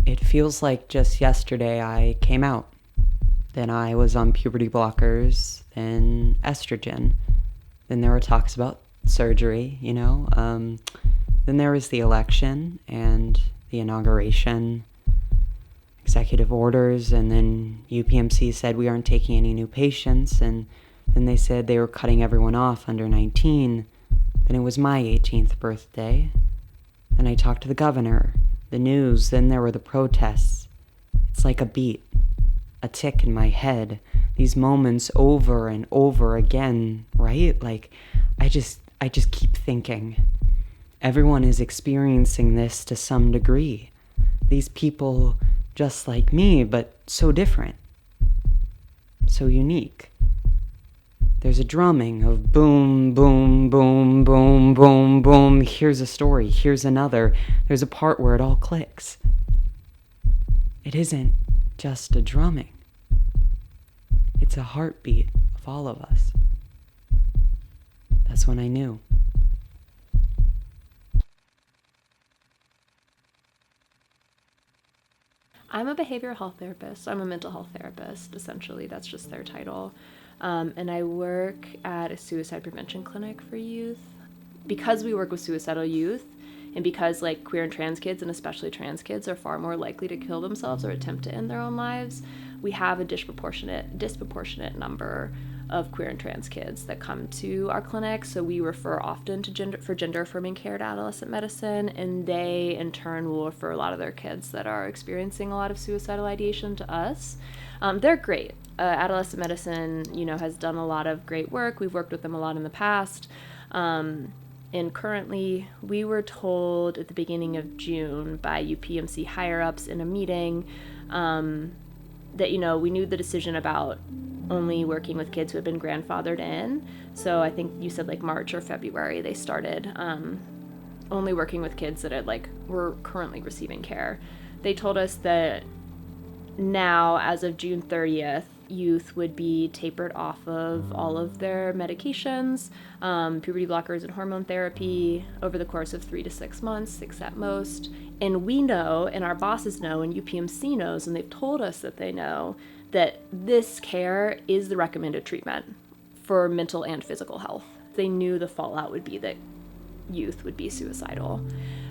It feels like just yesterday I came out. Then I was on puberty blockers, then estrogen. Then there were talks about surgery, Then there was the election and the inauguration, executive orders, and then UPMC said we aren't taking any new patients, and then they said they were cutting everyone off under 19. Then it was my 18th birthday. Then I talked to the governor, the news, then there were the protests. It's like a beat, a tick in my head, these moments over and over again, right? Like, I just keep thinking, everyone is experiencing this to some degree. These people just like me, but so different, so unique. There's a drumming of boom, boom, boom, boom, boom, boom. Here's a story, here's another. There's a part where it all clicks. It isn't just a drumming. It's a heartbeat of all of us. That's when I knew. I'm a behavioral health therapist. I'm a mental health therapist, essentially. That's just their title. And I work at a suicide prevention clinic for youth. Because we work with suicidal youth, and because queer and trans kids, and especially trans kids, are far more likely to kill themselves or attempt to end their own lives, we have a disproportionate number of queer and trans kids that come to our clinic. So we refer often to gender affirming care to adolescent medicine, and they in turn will refer a lot of their kids that are experiencing a lot of suicidal ideation to us. They're great. Adolescent medicine, has done a lot of great work. We've worked with them a lot in the past. And currently, we were told at the beginning of June by UPMC higher-ups in a meeting that, we knew the decision about only working with kids who had been grandfathered in. So I think you said March or February they started only working with kids that were currently receiving care. They told us that now, as of June 30th, youth would be tapered off of all of their medications, puberty blockers and hormone therapy over the course of 3 to 6 months, 6 at most. And we know, and our bosses know, and UPMC knows, and they've told us that they know, that this care is the recommended treatment for mental and physical health. They knew the fallout would be that youth would be suicidal.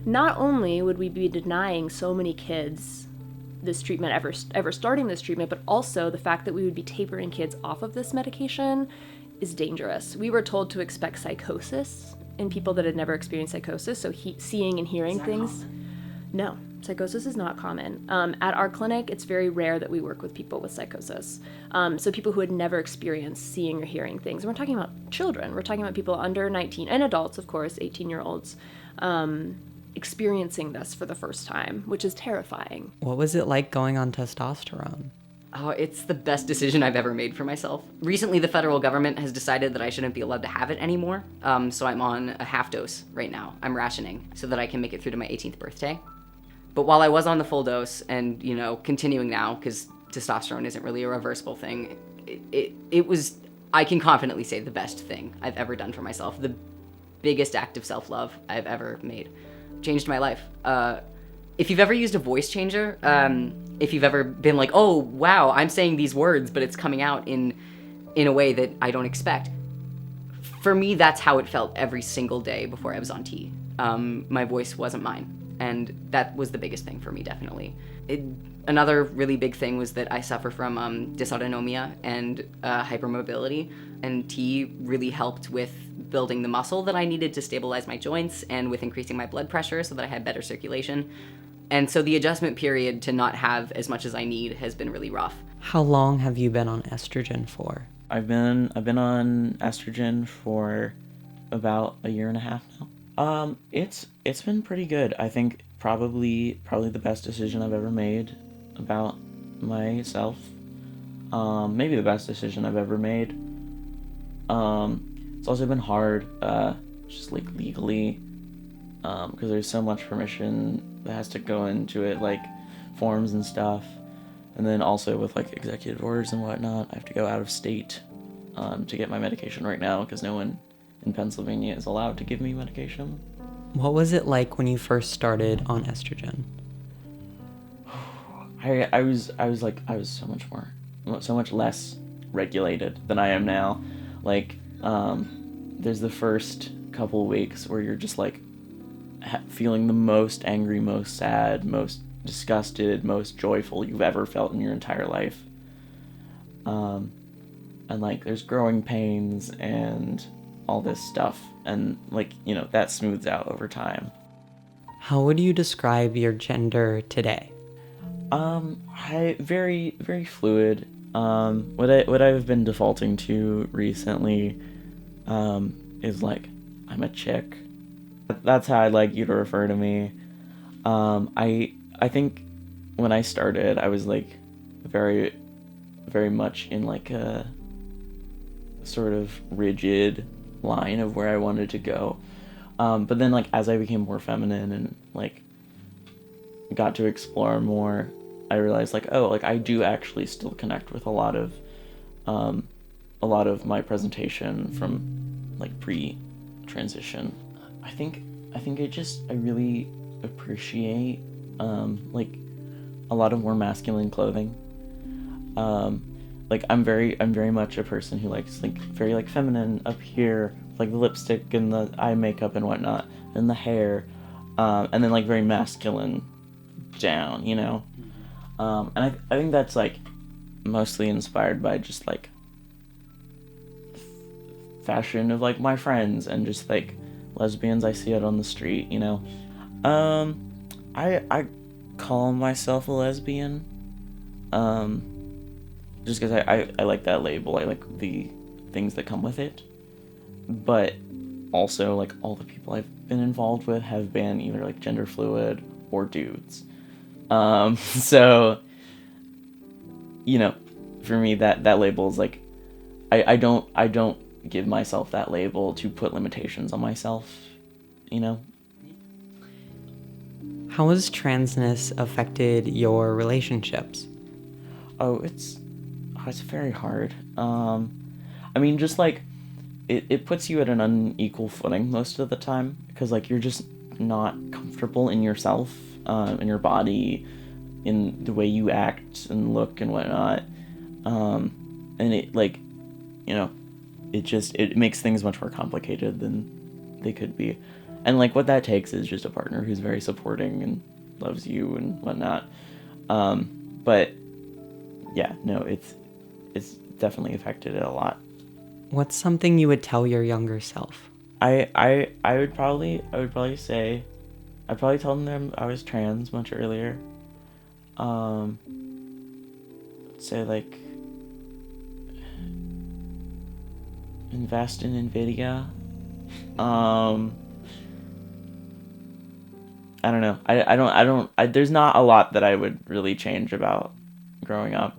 Not only would we be denying so many kids this treatment, ever starting this treatment, but also the fact that we would be tapering kids off of this medication is dangerous. We were told to expect psychosis in people that had never experienced psychosis, so seeing and hearing things. Common? No, psychosis is not common. At our clinic, it's very rare that we work with people with psychosis. So people who had never experienced seeing or hearing things. And we're talking about children. We're talking about people under 19, and adults, of course, 18-year-olds, experiencing this for the first time, which is terrifying. What was it like going on testosterone? Oh, it's the best decision I've ever made for myself. Recently, the federal government has decided that I shouldn't be allowed to have it anymore, so I'm on a half dose right now. I'm rationing so that I can make it through to my 18th birthday. But while I was on the full dose and, continuing now, because testosterone isn't really a reversible thing, it was, I can confidently say, the best thing I've ever done for myself. The biggest act of self-love I've ever made. Changed my life. If you've ever used a voice changer, if you've ever been like, oh, wow, I'm saying these words, but it's coming out in a way that I don't expect. For me, that's how it felt every single day before I was on T. My voice wasn't mine. And that was the biggest thing for me, definitely. Another really big thing was that I suffer from dysautonomia and hypermobility, and T really helped with building the muscle that I needed to stabilize my joints and with increasing my blood pressure so that I had better circulation. And so the adjustment period to not have as much as I need has been really rough. How long have you been on estrogen for? I've been on estrogen for about a year and a half now. It's been pretty good. I think probably the best decision I've ever made about myself. Maybe the best decision I've ever made. It's also been hard, just legally, because there's so much permission that has to go into it, forms and stuff. And then also with executive orders and whatnot, I have to go out of state to get my medication right now because no one in Pennsylvania is allowed to give me medication. What was it like when you first started on estrogen? I was so much less regulated than I am now. Like, there's the first couple weeks where you're just like feeling the most angry, most sad, most disgusted, most joyful you've ever felt in your entire life. And like there's growing pains and all this stuff, and like, you know, that smooths out over time. How would you describe your gender today? I very, very fluid. What I've been defaulting to recently, is like, I'm a chick. That's how I'd like you to refer to me. I think when I started, I was like very, very much in like a sort of rigid line of where I wanted to go. But then like as I became more feminine and like got to explore more, I realized like, oh, like I do actually still connect with a lot of my presentation from like pre-transition. I think I really appreciate like a lot of more masculine clothing. Like I'm very much a person who likes like very like feminine up here, like the lipstick and the eye makeup and whatnot, and the hair, and then like very masculine down, you know. And I think that's like mostly inspired by just like fashion of like my friends and just like lesbians I see out on the street, you know. I call myself a lesbian, just because I like that label. I like the things that come with it, but also like all the people I've been involved with have been either like gender fluid or dudes. So, you know, for me that label is like, I don't give myself that label to put limitations on myself, you know. How has transness affected your relationships? Oh, it's very hard. I mean, just like it puts you at an unequal footing most of the time, because like you're just not comfortable in yourself, in your body, in the way you act and look and whatnot. And it like, you know, it makes things much more complicated than they could be. And like what that takes is just a partner who's very supporting and loves you and whatnot. But yeah, no, it's definitely affected it a lot. What's something you would tell your younger self? I would probably say, I'd probably tell them I was trans much earlier. Say like, invest in Nvidia. I don't know. There's not a lot that I would really change about growing up.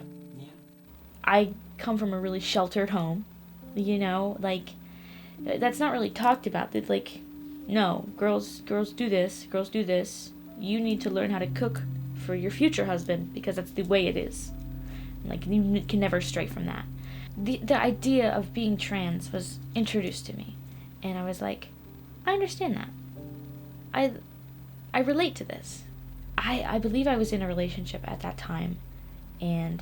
I come from a really sheltered home, you know, like, that's not really talked about. It's like, no, girls do this. You need to learn how to cook for your future husband, because that's the way it is. Like, you can never stray from that. The idea of being trans was introduced to me, and I was like, I understand that. I relate to this. I believe I was in a relationship at that time, and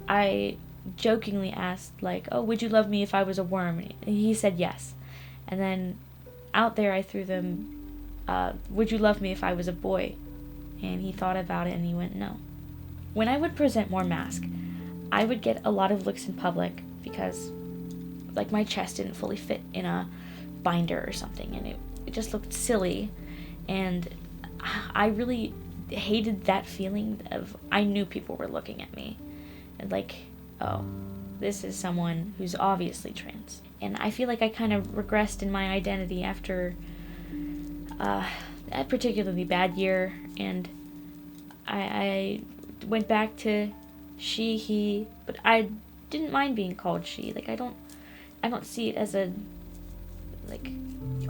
I jokingly asked, like, oh, would you love me if I was a worm? And he said yes. And then out there I threw them, would you love me if I was a boy? And he thought about it and he went, no. When I would present more mask, I would get a lot of looks in public because, like, my chest didn't fully fit in a binder or something, and it just looked silly. And I really hated that feeling of, I knew people were looking at me and like, oh, this is someone who's obviously trans. And I feel like I kind of regressed in my identity after a particularly bad year, and I went back to she, he, but I didn't mind being called she. Like, I don't see it as a, like,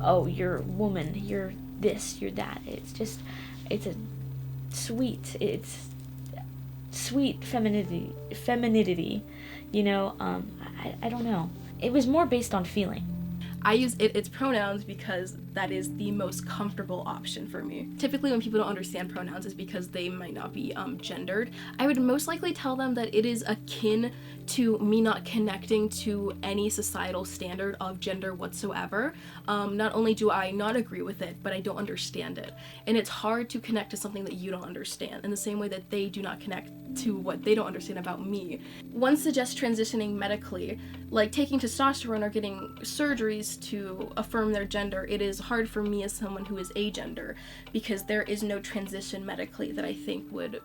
oh, you're a woman, you're this, you're that. It's just, it's sweet femininity, you know. I don't know. It was more based on feeling. I use its pronouns because that is the most comfortable option for me. Typically when people don't understand pronouns is because they might not be gendered. I would most likely tell them that it is akin to me not connecting to any societal standard of gender whatsoever. Not only do I not agree with it, but I don't understand it. And it's hard to connect to something that you don't understand in the same way that they do not connect to what they don't understand about me. One suggests transitioning medically, like taking testosterone or getting surgeries to affirm their gender. It is hard for me as someone who is agender because there is no transition medically that I think would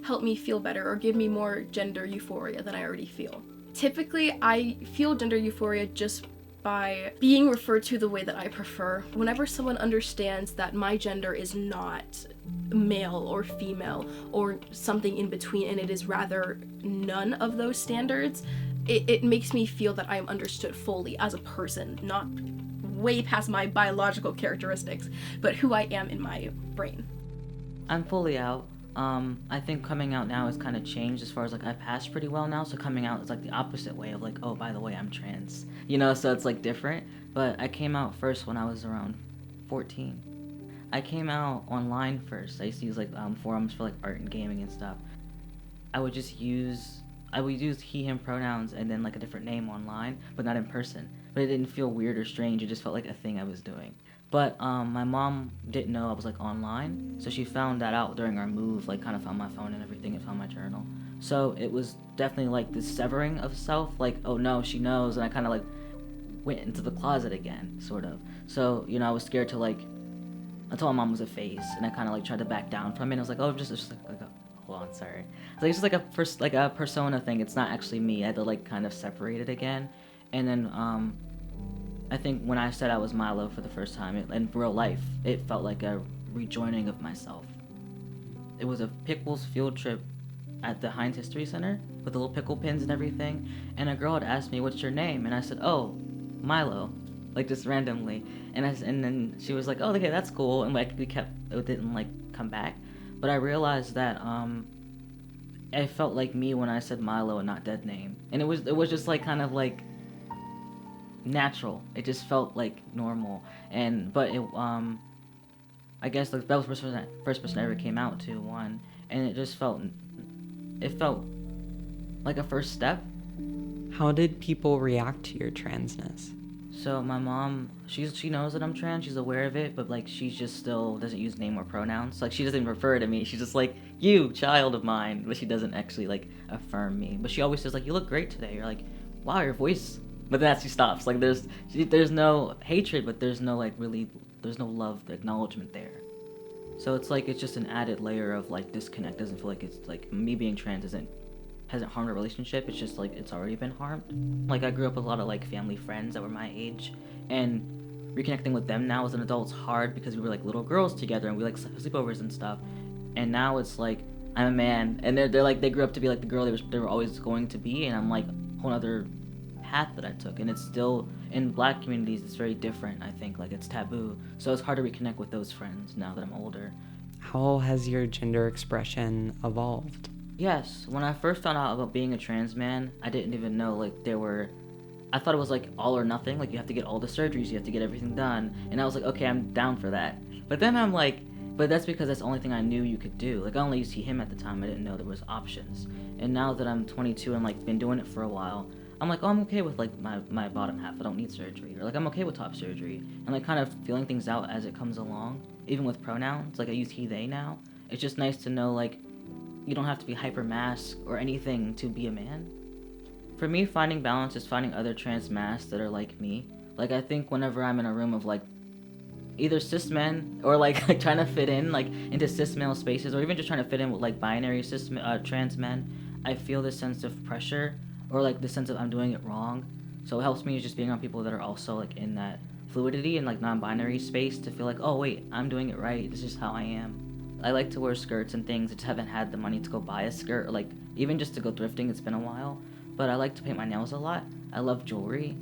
help me feel better or give me more gender euphoria than I already feel. Typically, I feel gender euphoria just by being referred to the way that I prefer. Whenever someone understands that my gender is not male or female or something in between, and it is rather none of those standards, it makes me feel that I am understood fully as a person, not way past my biological characteristics, but who I am in my brain. I'm fully out. I think coming out now has kind of changed as far as like I passed pretty well now, so coming out is like the opposite way of like, oh, by the way, I'm trans, so it's like different. But I came out first when I was around 14. I came out online first. I used to use like forums for like art and gaming and stuff. I would use he, him pronouns and then like a different name online, but not in person. But it didn't feel weird or strange. It just felt like a thing I was doing. But my mom didn't know I was like online, so she found that out during our move, like kind of found my phone and everything and found my journal. So it was definitely like this severing of self, like, oh no, she knows, and I kind of like went into the closet again, sort of. So, I was scared to like, I told my mom was a face, and I kind of like tried to back down from it, and I was like, oh, it's just like a, hold on, sorry. It's just like a persona thing, it's not actually me. I had to like kind of separate it again, and then I think when I said I was Milo for the first time, in real life, it felt like a rejoining of myself. It was a Pickles field trip at the Heinz History Center with the little pickle pins and everything, and a girl had asked me, what's your name? And I said, oh, Milo, like just randomly. And then she was like, oh, okay, that's cool. And like it didn't like come back. But I realized that I felt like me when I said Milo and not dead name. And it was just like kind of like natural. It just felt like normal. But it I guess like that was the first person I ever came out to, one, and it felt like a first step. How did people react to your transness? So my mom, she knows that I'm trans, she's aware of it, but like she just still doesn't use name or pronouns. Like she doesn't refer to me, she's just like, you, child of mine, but she doesn't actually like affirm me. But she always says like, you look great today. You're like, wow, your voice. But then she stops. Like there's no hatred, but there's no love, acknowledgement there. So it's like it's just an added layer of like disconnect. Doesn't feel like it's like me being trans hasn't harmed a relationship. It's just like it's already been harmed. Like I grew up with a lot of like family friends that were my age, and reconnecting with them now as an adult is hard because we were like little girls together and we like sleepovers and stuff. And now it's like I'm a man, and they're like they grew up to be like the girl they were always going to be, and I'm like a whole other path that I took. And it's still in Black communities it's very different. I think like it's taboo, so it's hard to reconnect with those friends now that I'm older. How has your gender expression evolved? Yes, when I first found out about being a trans man, I didn't even know like I thought it was like all or nothing, like you have to get all the surgeries, you have to get everything done, and I was like, okay, I'm down for that. But then I'm like, but that's because that's the only thing I knew you could do. Like I only used to see him at the time, I didn't know there was options. And now that I'm 22 and like been doing it for a while, I'm like, oh, I'm okay with like my bottom half, I don't need surgery, or like I'm okay with top surgery, and like kind of feeling things out as it comes along. Even with pronouns, like I use he, they now. It's just nice to know like you don't have to be hyper masc or anything to be a man. For me, finding balance is finding other trans mascs that are like me. Like I think whenever I'm in a room of like either cis men or like trying to fit in like into cis male spaces, or even just trying to fit in with like binary trans men, I feel this sense of pressure or like the sense of I'm doing it wrong. So it helps me just being around people that are also like in that fluidity and like non-binary space to feel like, oh wait, I'm doing it right, this is how I am. I like to wear skirts and things. I just haven't had the money to go buy a skirt, or like even just to go thrifting. It's been a while. But I like to paint my nails a lot. I love jewelry,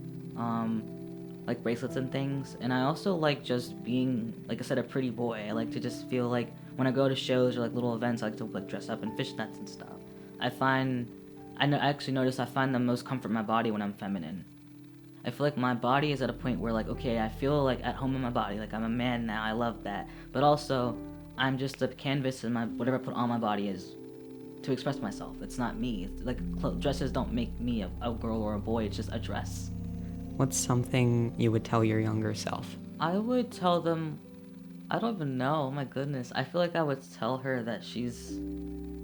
like bracelets and things. And I also like just being, like I said, a pretty boy. I like to just feel like when I go to shows or like little events, I like to like dress up in fishnets and stuff. I actually notice I find the most comfort in my body when I'm feminine. I feel like my body is at a point where like, okay, I feel like at home in my body, like I'm a man now, I love that. But also, I'm just a canvas, and my whatever I put on my body is to express myself. It's not me. It's like dresses don't make me a girl or a boy. It's just a dress. What's something you would tell your younger self? I would tell them, I don't even know. Oh my goodness, I feel like I would tell her that she's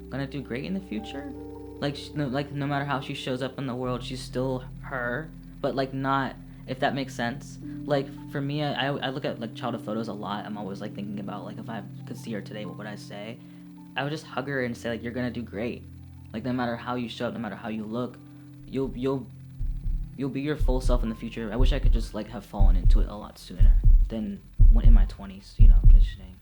gonna do great in the future. Like, no matter how she shows up in the world, she's still her. But like not, if that makes sense. Like for me, I look at like childhood photos a lot. I'm always like thinking about like if I could see her today, what would I say? I would just hug her and say like, you're gonna do great. Like no matter how you show up, no matter how you look, you'll be your full self in the future. I wish I could just like have fallen into it a lot sooner than when in my 20s, you know, transitioning.